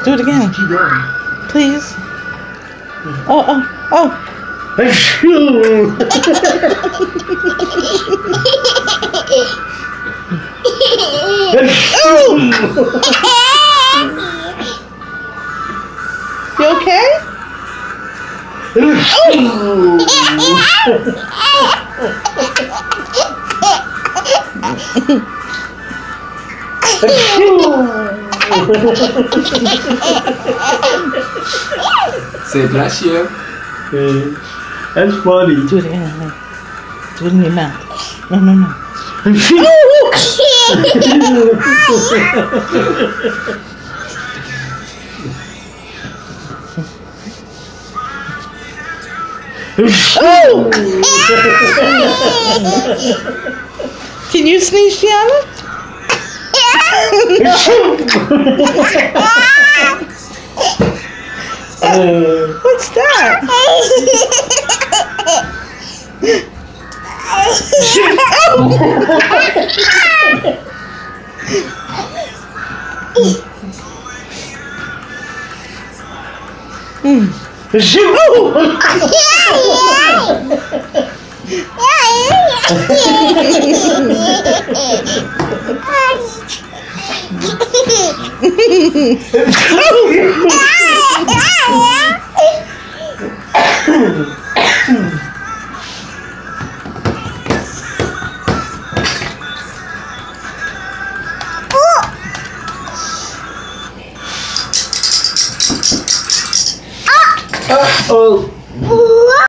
Do it again. Keep going. Please. Oh. You okay? Say bless you. That's funny. Do it again. Do it in your mouth. No. Can you sneeze, Gianna? What's that? Oh.